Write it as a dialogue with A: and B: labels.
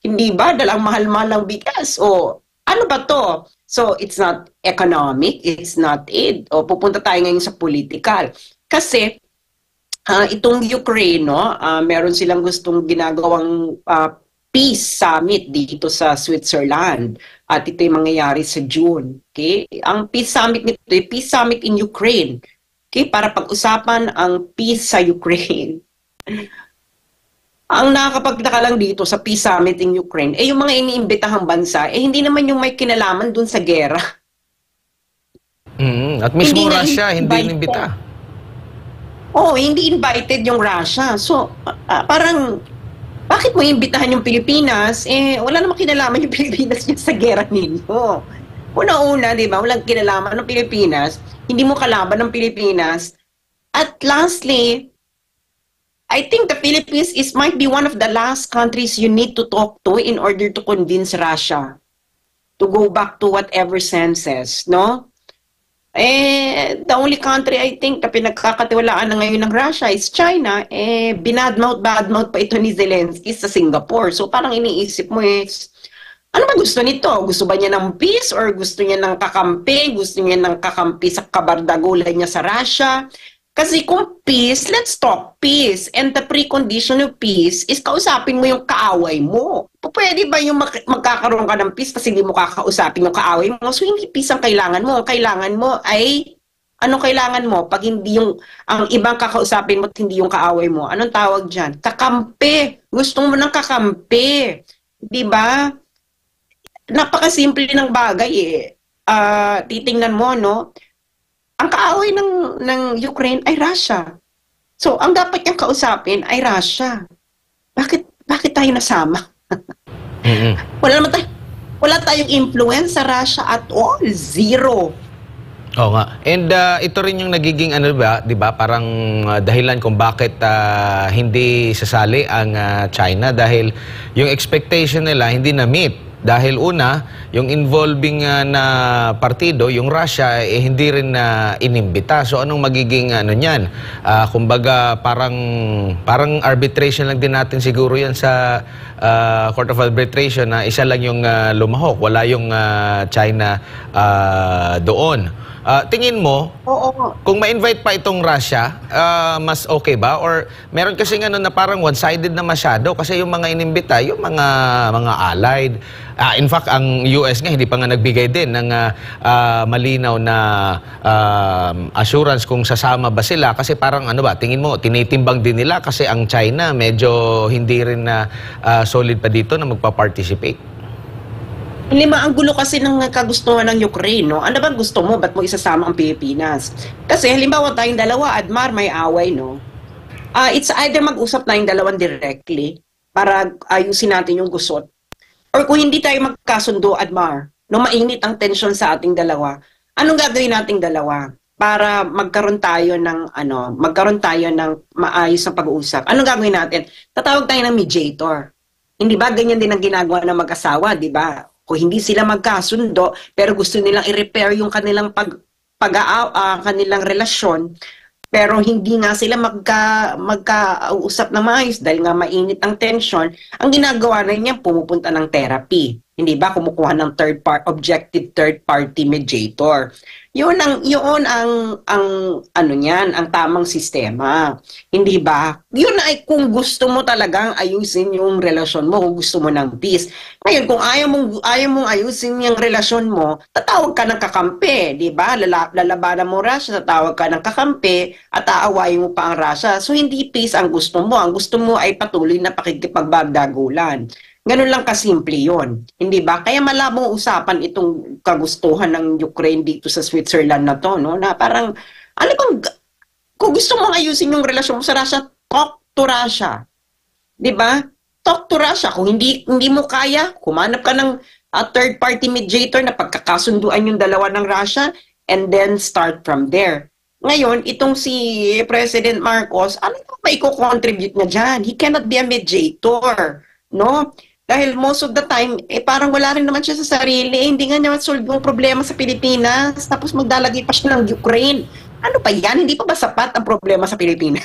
A: Hindi ba? Dahil ang mahal-mahal ng bigas. O ano ba to? So, it's not economic, it's not aid. O pupunta tayo ngayon sa political. Kasi, itong Ukraine, no, meron silang gustong ginagawang peace summit dito sa Switzerland. At ito yung mangyayari sa June. Okay? Ang peace summit nito, peace summit in Ukraine. Okay? Para pag-usapan ang peace sa Ukraine. Ang nakakapagtaka lang dito sa peace summit in Ukraine, yung mga iniimbitahang bansa, hindi naman yung may kinalaman dun sa gera.
B: At mismo Russia, hindi inimbita.
A: Hindi invited yung Russia. So, parang, bakit mo imbitahan yung Pilipinas? Wala namang kinalaman yung Pilipinas niya sa gera ninyo. Una-una, di ba? Walang kinalaman ng Pilipinas. Hindi mo kalaban ng Pilipinas. At lastly, I think the Philippines might be one of the last countries you need to talk to in order to convince Russia to go back to whatever senses, no? The only country I think na pinagkakatiwalaan na ngayon ng Russia is China. Badmouth pa ito ni Zelensky sa Singapore. So parang iniisip mo ano ba gusto nito? Gusto ba niya ng peace or gusto niya ng kakampi? Gusto niya ng kakampi sa kabardagulan niya sa Russia? Kasi kung peace, let's talk peace. And the precondition of peace is kausapin mo yung kaaway mo. Pwede ba yung magkakaroon ka ng peace kasi hindi mo kakausapin yung kaaway mo? So hindi peace ang kailangan mo. Ang kailangan mo ay, ano kailangan mo? Pag hindi ang ibang kakausapin mo at hindi yung kaaway mo, anong tawag dyan? Kakampi. Gusto mo ng kakampi. Diba? Napakasimple ng bagay titingnan mo, no? Ang kaaway ng Ukraine ay Russia. So, ang dapat niyang kausapin ay Russia. Bakit tayo nasama? Wala tayong influence sa Russia at all. Zero.
B: Oo nga. And ito rin yung nagiging di ba? Parang dahilan kung bakit hindi sasali ang China dahil yung expectation nila hindi na-meet. Dahil una, yung involving na partido, yung Russia, hindi rin inimbita. So anong magiging niyan? Kumbaga parang arbitration lang din natin siguro yan sa Court of Arbitration na isa lang yung lumahok. Wala yung China doon. Tingin mo, kung ma-invite pa itong Russia, mas okay ba? Or meron kasi na parang one-sided na masyado kasi yung mga inimbita, yung mga allied. In fact, ang US nga hindi pa nga nagbigay din ng malinaw na assurance kung sasama ba sila. Kasi parang tingin mo, tinitimbang din nila kasi ang China medyo hindi rin solid pa dito na magpa-participate.
A: Ang gulo kasi ng kagustuhan ng Ukraine, no? Ano bang gusto mo? Ba't mo isasama ang Pilipinas? Kasi halimbawa tayong dalawa, Admar, may away, no? It's either mag-usap tayong dalawan directly para ayusin natin yung gusot. Or kung hindi tayo magkasundo, Admar, no, mainit ang tension sa ating dalawa, anong gagawin nating dalawa para magkaroon tayo ng maayos na pag-uusap? Anong gagawin natin? Tatawag tayo ng mediator. Hindi ba ganyan din ang ginagawa ng mag-asawa, di ba? Kung hindi sila magkasundo, pero gusto nilang i-repair yung kanilang kanilang relasyon, pero hindi nga sila magkausap na maayos dahil nga mainit ang tension, ang ginagawa na niya pumupunta ng therapy. Hindi ba? Kumukuha ng objective third party mediator. Yun ang tamang sistema. Hindi ba? Yun ay kung gusto mo talagang ayusin yung relasyon mo, kung gusto mo ng peace. Ngayon, kung ayaw mong ayusin yung relasyon mo, tatawag ka ng kakampi, di ba? Lalabanan mo Russia, tatawag ka ng kakampi at aawayin mo pa ang Russia. So, hindi peace ang gusto mo. Ang gusto mo ay patuloy na pakikipagbagdagulan. Ganun lang kasimple yun. Hindi ba? Kaya malabong usapan itong kagustuhan ng Ukraine dito sa Switzerland na to, no? Na parang, kung gusto mong ayusin yung relasyon mo sa Russia, talk to Russia. Di ba? Talk to Russia. Kung hindi mo kaya, kumanap ka ng third party mediator na pagkakasunduan yung dalawa ng Russia and then start from there. Ngayon, itong si President Marcos, ano ba i-contribute niya dyan? He cannot be a mediator, no? Dahil most of the time, parang wala rin naman siya sa sarili. Hindi nga niya solve yung problema sa Pilipinas. Tapos magdalagay pa siya ng Ukraine. Ano pa yan? Hindi pa ba sapat ang problema sa Pilipinas?